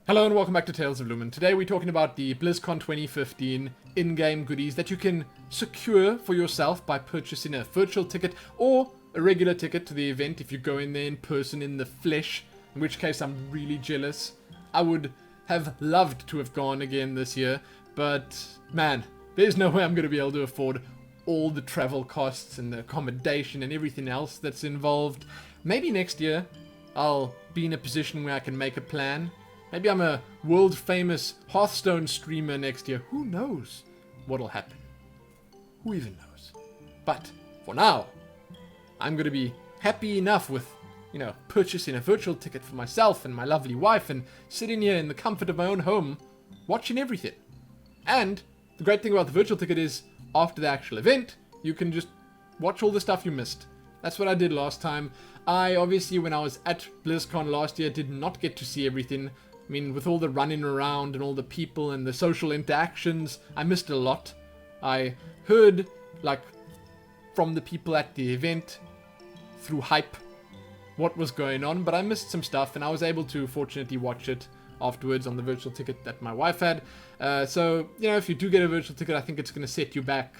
Hello and welcome back to Tales of Lumin. Today we're talking about the BlizzCon 2015 in-game goodies that you can secure for yourself by purchasing a virtual ticket or a regular ticket to the event if you go in there in person in the flesh, in which case I'm really jealous. I would have loved to have gone again this year, but man, there's no way I'm going to be able to afford all the travel costs and the accommodation and everything else that's involved. Maybe next year I'll be in a position where I can make a plan. Maybe I'm a world-famous Hearthstone streamer next year. Who knows what'll happen? Who even knows? But for now, I'm going to be happy enough with, purchasing a virtual ticket for myself and my lovely wife and sitting here in the comfort of my own home watching everything. And the great thing about the virtual ticket is after the actual event, you can just watch all the stuff you missed. That's what I did last time. I obviously, when I was at BlizzCon last year, did not get to see everything. I mean, with all the running around and all the people and the social interactions, I missed a lot. I heard, from the people at the event, through hype, what was going on, but I missed some stuff, and I was able to, fortunately, watch it afterwards on the virtual ticket that my wife had. So, if you do get a virtual ticket, I think it's going to set you back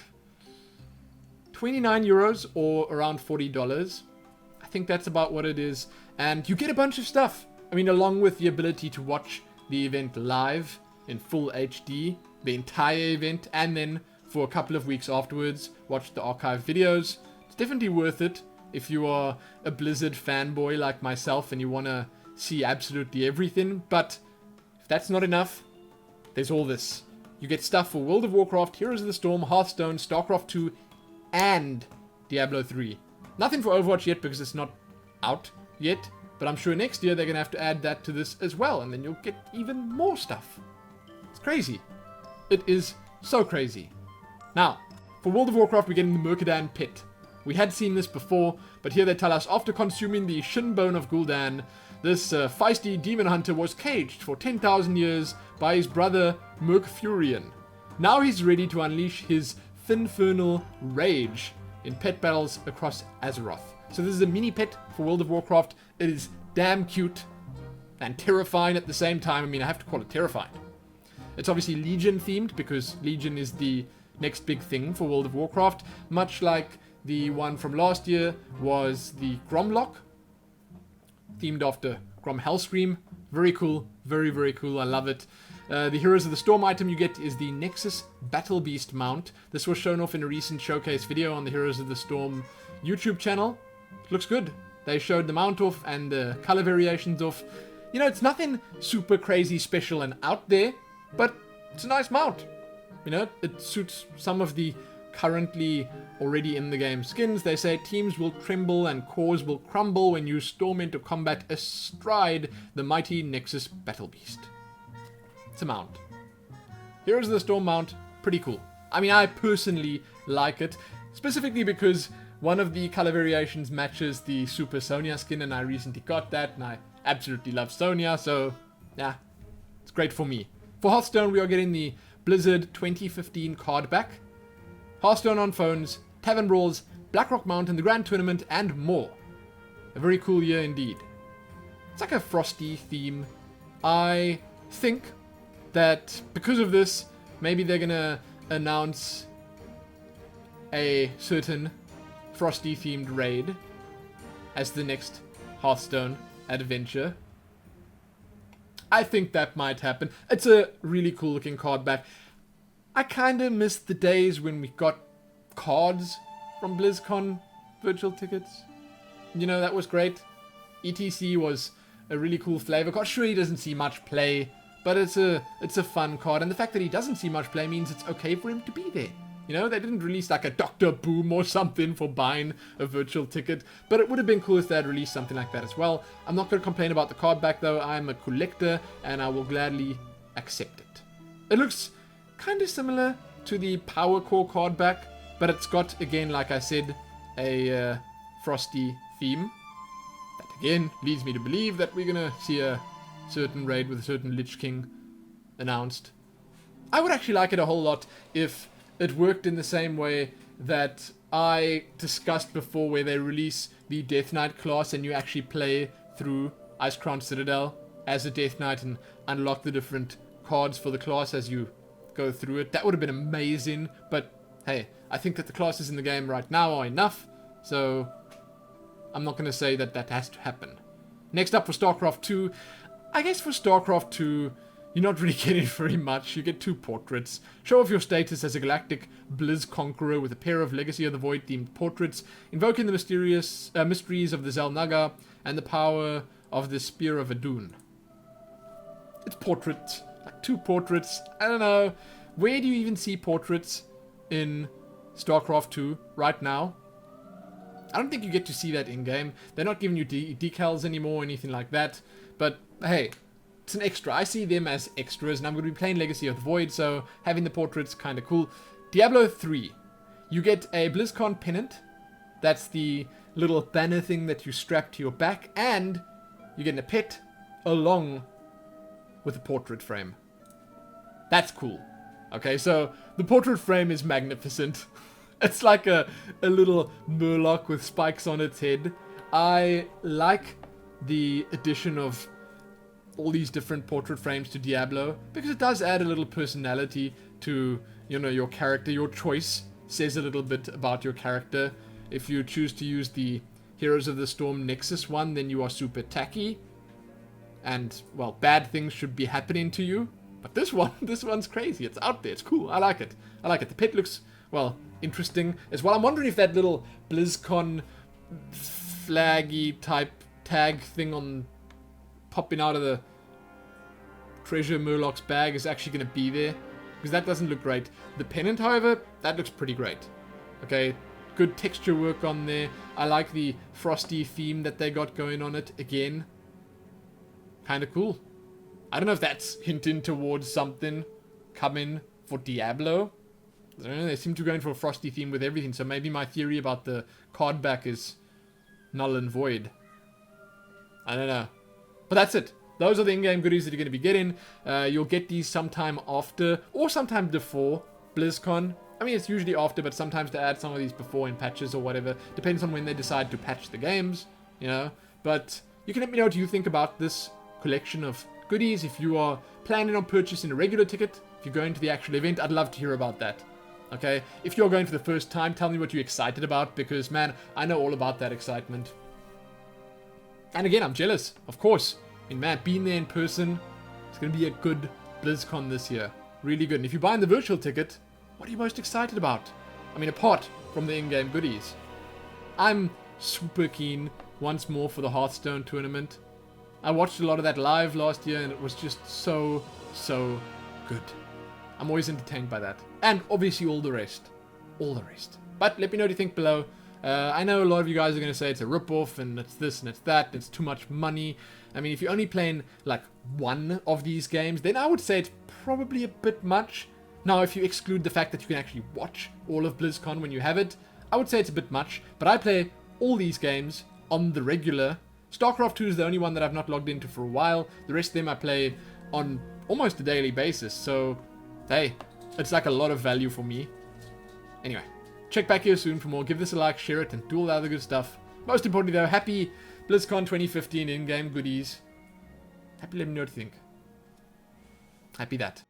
29 euros or around $40. I think that's about what it is. And you get a bunch of stuff. I mean, along with the ability to watch the event live in full HD, the entire event, and then for a couple of weeks afterwards, watch the archive videos. It's definitely worth it if you are a Blizzard fanboy like myself and you want to see absolutely everything. But if that's not enough, there's all this. You get stuff for World of Warcraft, Heroes of the Storm, Hearthstone, Starcraft II, and Diablo III. Nothing for Overwatch yet because it's not out yet. But I'm sure next year they're going to have to add that to this as well, and then you'll get even more stuff. It's crazy. It is so crazy. Now, for World of Warcraft, we're getting the Mercadan Pit. We had seen this before, but here they tell us, after consuming the shinbone of Gul'dan, this feisty demon hunter was caged for 10,000 years by his brother Mercfurion. Now he's ready to unleash his finfernal rage in pet battles across Azeroth. So this is a mini pet for World of Warcraft. It is damn cute and terrifying at the same time. I mean, I have to call it terrifying. It's obviously Legion themed because Legion is the next big thing for World of Warcraft. Much like the one from last year was the Gromlock, themed after Grom Hellscream. Very cool. Very, very cool. I love it. The Heroes of the Storm item you get is the Nexus Battle Beast mount. This was shown off in a recent showcase video on the Heroes of the Storm YouTube channel. It looks good. They showed the mount off and the color variations off. It's nothing super crazy special and out there, but it's a nice mount. It suits some of the currently already in the game skins. They say teams will tremble and cores will crumble when you storm into combat astride the mighty Nexus Battle Beast. It's a mount. Heroes of the Storm mount, pretty cool. I mean, I personally like it, specifically because one of the color variations matches the Super Sonya skin, and I recently got that, and I absolutely love Sonya, so, yeah, it's great for me. For Hearthstone, we are getting the Blizzard 2015 card back, Hearthstone on phones, Tavern Brawls, Blackrock Mountain, the Grand Tournament, and more. A very cool year indeed. It's like a frosty theme. I think that because of this, maybe they're gonna announce a certain frosty themed raid as the next Hearthstone adventure. I think that might happen. It's a really cool looking card back. I kinda missed the days when we got cards from BlizzCon virtual tickets. That was great. ETC was a really cool flavor card. Sure, he doesn't see much play, but it's a fun card, and the fact that he doesn't see much play means it's okay for him to be there. They didn't release like a Dr. Boom or something for buying a virtual ticket, but it would have been cool if they had released something like that as well. I'm not going to complain about the card back though. I'm a collector and I will gladly accept it. It looks kind of similar to the Power Core card back, but it's got, again, like I said, a frosty theme. That again leads me to believe that we're going to see a certain raid with a certain Lich King announced. I would actually like it a whole lot if it worked in the same way that I discussed before, where they release the Death Knight class and you actually play through Icecrown Citadel. as a Death Knight and unlock the different cards for the class as you go through it. That would have been amazing, but hey, I think that the classes in the game right now are enough, so I'm not going to say that that has to happen. Next up for Starcraft II, I guess for Starcraft II, you're not really getting very much. You get 2 portraits. Show off your status as a galactic Blizz conqueror with a pair of Legacy of the Void themed portraits, invoking the mysterious mysteries of the Zelnaga and the power of the Spear of Adun. It's portraits, like 2 portraits. I don't know. Where do you even see portraits in Starcraft 2 right now? I don't think you get to see that in-game. They're not giving you decals anymore or anything like that. But hey, it's an extra. I see them as extras, and I'm going to be playing Legacy of the Void, so having the portraits kind of cool. Diablo 3. You get a BlizzCon pennant. That's the little banner thing that you strap to your back, and you get a pet along with a portrait frame. That's cool. Okay, so the portrait frame is magnificent. It's like a little murloc with spikes on its head. I like the addition of all these different portrait frames to Diablo because it does add a little personality to, you know, your character. Your choice says a little bit about your character. If you choose to use the Heroes of the Storm Nexus one, then you are super tacky. And, well, bad things should be happening to you. But this one's crazy. It's out there. It's cool. I like it. I like it. The pet looks, well, interesting as well. I'm wondering if that little BlizzCon flaggy type tag thing on popping out of the treasure Murloc's bag is actually going to be there. Because that doesn't look great. The pennant, however, that looks pretty great. Okay, good texture work on there. I like the frosty theme that they got going on it again. Kind of cool. I don't know if that's hinting towards something coming for Diablo. I don't know, they seem to be going for a frosty theme with everything, so maybe my theory about the card back is null and void. I don't know. But that's it. Those are the in-game goodies that you're going to be getting. You'll get these sometime after, or sometime before BlizzCon. I mean, it's usually after, but sometimes they add some of these before in patches or whatever. Depends on when they decide to patch the games, you know. But you can let me know what you think about this collection of goodies. If you are planning on purchasing a regular ticket, if you're going to the actual event, I'd love to hear about that. Okay? If you're going for the first time, tell me what you're excited about, because, man, I know all about that excitement. And again, I'm jealous, of course. I mean, man, being there in person, it's going to be a good BlizzCon this year. Really good. And if you're buying the virtual ticket, what are you most excited about? I mean, apart from the in-game goodies. I'm super keen, once more, for the Hearthstone tournament. I watched a lot of that live last year, and it was just so good. I'm always entertained by that. And obviously all the rest. All the rest. But let me know what you think below. I know a lot of you guys are going to say it's a rip-off, and it's this and it's that, and it's too much money. I mean, if you're only playing, like, one of these games, then I would say it's probably a bit much. Now, if you exclude the fact that you can actually watch all of BlizzCon when you have it, I would say it's a bit much. But I play all these games on the regular. Starcraft II is the only one that I've not logged into for a while. The rest of them I play on almost a daily basis. So, hey, it's like a lot of value for me. Anyway, check back here soon for more. Give this a like, share it, and do all the other good stuff. Most importantly, though, happy BlizzCon 2015 in-game goodies. Happy let me know what you think. Happy that.